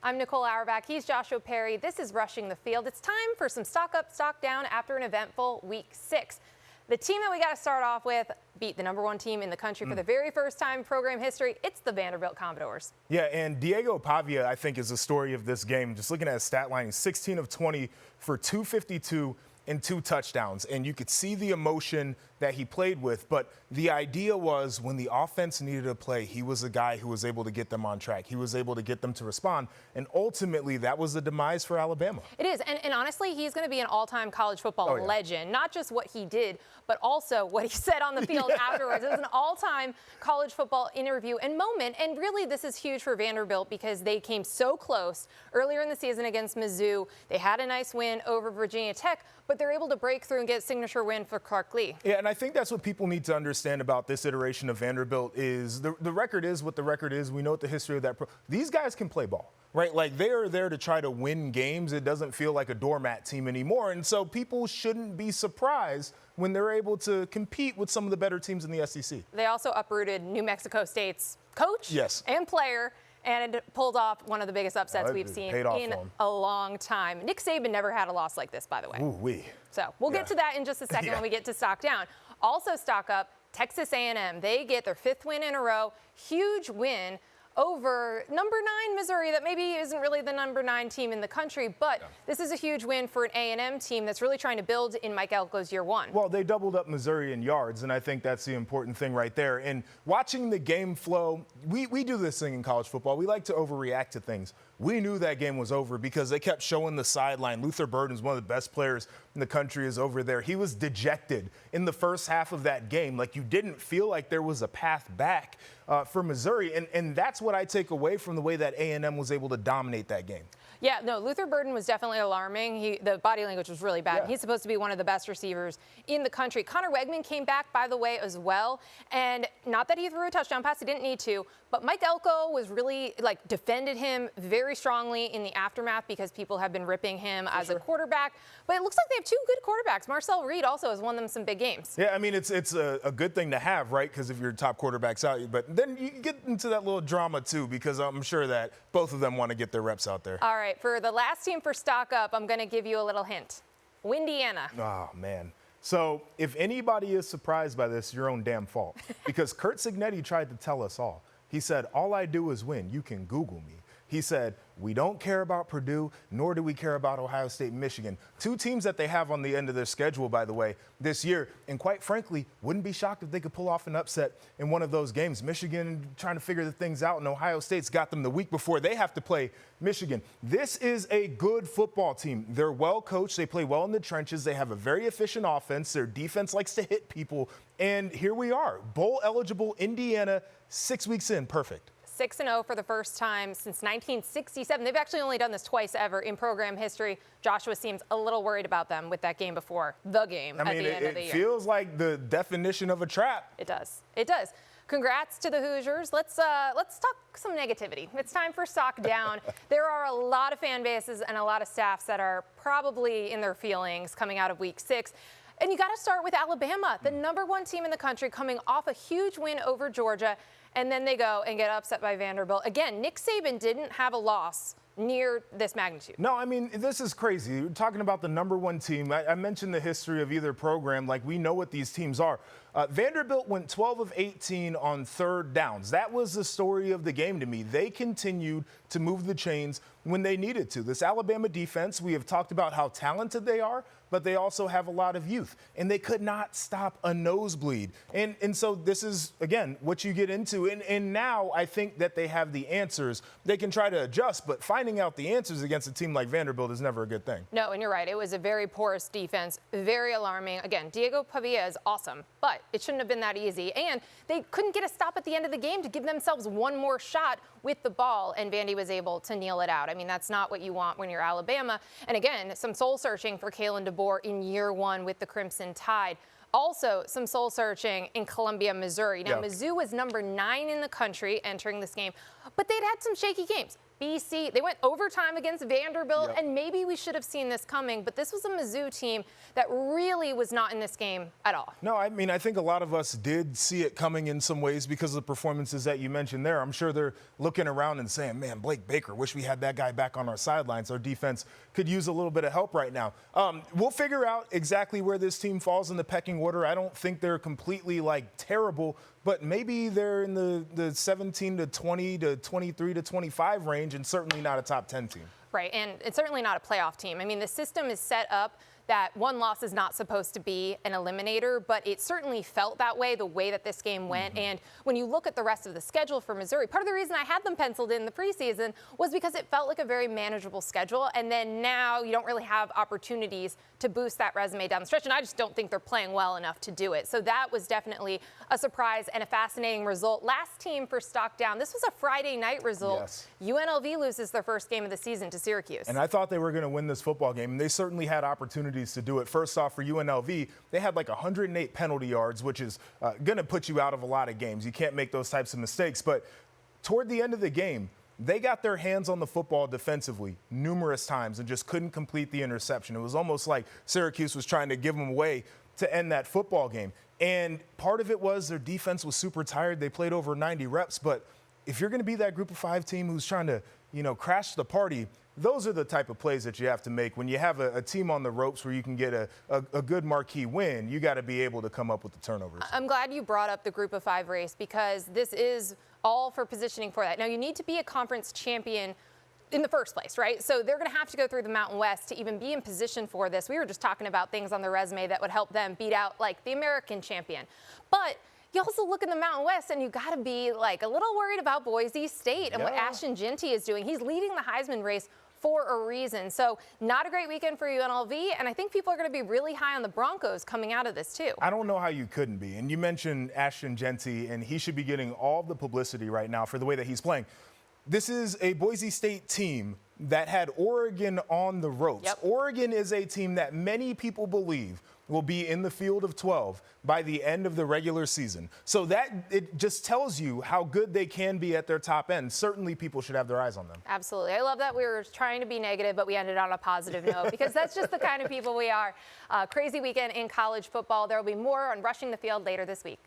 I'm Nicole Auerbach. He's Joshua Perry. This is Rushing the Field. It's time for some stock up, stock down after an eventful Week 6. The team that we got to start off with beat the #1 team in the country for the very first time in program history. It's the Vanderbilt Commodores. Yeah, and Diego Pavia, I think, is the story of this game. Just looking at his stat line, he's 16 of 20 for 252 and 2 touchdowns. And you could see the emotion that he played with. But the idea was when the offense needed a play, he was a guy who was able to get them on track. He was able to get them to respond. And ultimately, that was the demise for Alabama. It is. And honestly, he's going to be an all-time college football legend. Not just what he did, but also what he said on the field afterwards. It was an all-time college football interview and moment. And really, this is huge for Vanderbilt because they came so close earlier in the season against Mizzou. They had a nice win over Virginia Tech, but they're able to break through and get a signature win for Clark Lee. Yeah, and I think that's what people need to understand about this iteration of Vanderbilt is the record is what the record is. We know what the history of that. These guys can play ball, right? Like, they are there to try to win games. It doesn't feel like a doormat team anymore. And so people shouldn't be surprised when they're able to compete with some of the better teams in the SEC. They also uprooted New Mexico State's coach and player and pulled off one of the biggest upsets we've seen in a long time. Nick Saban never had a loss like this, by the way. Ooh-wee. So we'll get to that in just a second when we get to stock down. Also stock up, Texas A&M. They get their 5th win in a row. Huge win over #9 Missouri that maybe isn't really the #9 team in the country, but this is a huge win for an A&M team that's really trying to build in Mike Elko's year 1. Well, they doubled up Missouri in yards, and I think that's the important thing right there. And watching the game flow, we do this thing in college football. We like to overreact to things. We knew that game was over because they kept showing the sideline. Luther Burden's one of the best players in the country is over there. He was dejected in the first half of that game. Like, you didn't feel like there was a path back for Missouri. And that's what I take away from the way that A&M was able to dominate that game. Yeah, no, Luther Burden was definitely alarming. The body language was really bad. He's supposed to be one of the best receivers in the country. Connor Wegman came back, by the way, as well. And not that he threw a touchdown pass, he didn't need to, but Mike Elko was really, defended him very strongly in the aftermath because people have been ripping him as a quarterback. But it looks like they have 2 good quarterbacks. Marcel Reed also has won them some big games. Yeah, I mean, it's a good thing to have, right? Because if your top quarterback's out, but then you get into that little drama, too, because I'm sure that both of them want to get their reps out there. All right, for the last team for stock up, I'm going to give you a little hint. Windiana. Oh, man. So if anybody is surprised by this, your own damn fault. Because Curt Cignetti tried to tell us all. He said, all I do is win. You can Google me. He said, we don't care about Purdue, nor do we care about Ohio State and Michigan. 2 teams that they have on the end of their schedule, by the way, this year. And quite frankly, wouldn't be shocked if they could pull off an upset in one of those games. Michigan trying to figure the things out, and Ohio State's got them the week before they have to play Michigan. This is a good football team. They're well coached. They play well in the trenches. They have a very efficient offense. Their defense likes to hit people. And here we are, bowl-eligible Indiana, 6 weeks in. Perfect. 6-0 for the first time since 1967. They've actually only done this twice ever in program history. Joshua seems a little worried about them with that game before the game at the end of the year. It feels like the definition of a trap. It does. It does. Congrats to the Hoosiers. Let's talk some negativity. It's time for stock down. There are a lot of fan bases and a lot of staffs that are probably in their feelings coming out of Week 6. And you got to start with Alabama, the #1 team in the country, coming off a huge win over Georgia. And then they go and get upset by Vanderbilt. Again, Nick Saban didn't have a loss near this magnitude. No, I mean, this is crazy. You're talking about the #1 team. I mentioned the history of either program. Like, we know what these teams are. Vanderbilt went 12 of 18 on 3rd downs. That was the story of the game to me. They continued to move the chains when they needed to. This Alabama defense, we have talked about how talented they are, but they also have a lot of youth. And they could not stop a nosebleed. And so this is, again, what you get into. And now I think that they have the answers. They can try to adjust, but finding out the answers against a team like Vanderbilt is never a good thing. No, and you're right. It was a very porous defense, very alarming. Again, Diego Pavia is awesome, but it shouldn't have been that easy. And they couldn't get a stop at the end of the game to give themselves one more shot with the ball, and Vandy was able to kneel it out. I mean, that's not what you want when you're Alabama. And again, some soul searching for Kalen DeBoer in year 1 with the Crimson Tide. Also, some soul searching in Columbia, Missouri. Now, Mizzou was #9 in the country entering this game, but they'd had some shaky games. BC. They went overtime against Vanderbilt, and maybe we should have seen this coming, but this was a Mizzou team that really was not in this game at all. No, I mean, I think a lot of us did see it coming in some ways because of the performances that you mentioned there. I'm sure they're looking around and saying, man, Blake Baker, wish we had that guy back on our sidelines. Our defense could use a little bit of help right now. We'll figure out exactly where this team falls in the pecking order. I don't think they're completely, terrible, but maybe they're in the 17 to 20 to 23 to 25 range, and certainly not a top 10 team. Right, and it's certainly not a playoff team. I mean, the system is set up that one loss is not supposed to be an eliminator, but it certainly felt that way, the way that this game went. And when you look at the rest of the schedule for Missouri, part of the reason I had them penciled in the preseason was because it felt like a very manageable schedule. And then now you don't really have opportunities to boost that resume down the stretch. And I just don't think they're playing well enough to do it. So that was definitely a surprise and a fascinating result. Last team for stock down. This was a Friday night result. Yes. UNLV loses their first game of the season to Syracuse. And I thought they were going to win this football game, and they certainly had opportunities to do it. First off, for UNLV, they had 108 penalty yards, which is going to put you out of a lot of games. You can't make those types of mistakes. But toward the end of the game, they got their hands on the football defensively numerous times and just couldn't complete the interception. It was almost like Syracuse was trying to give them away to end that football game. And part of it was their defense was super tired. They played over 90 reps. But if you're going to be that group of 5 team who's trying to, crash the party, those are the type of plays that you have to make. When you have a team on the ropes where you can get a good marquee win, you got to be able to come up with the turnovers. I'm glad you brought up the group of 5 race, because this is all for positioning for that. Now, you need to be a conference champion in the first place, right? So they're going to have to go through the Mountain West to even be in position for this. We were just talking about things on the resume that would help them beat out the American champion. But you also look in the Mountain West and you got to be a little worried about Boise State and what Ashton Jeanty is doing. He's leading the Heisman race for a reason. So not a great weekend for UNLV, and I think people are going to be really high on the Broncos coming out of this too. I don't know how you couldn't be. And you mentioned Ashton Jeanty, and he should be getting all the publicity right now for the way that he's playing. This is a Boise State team that had Oregon on the ropes. Yep. Oregon is a team that many people believe will be in the field of 12 by the end of the regular season. So that it just tells you how good they can be at their top end. Certainly people should have their eyes on them. Absolutely. I love that we were trying to be negative, but we ended on a positive note, because that's just the kind of people we are. Crazy weekend in college football. There will be more on Rushing the Field later this week.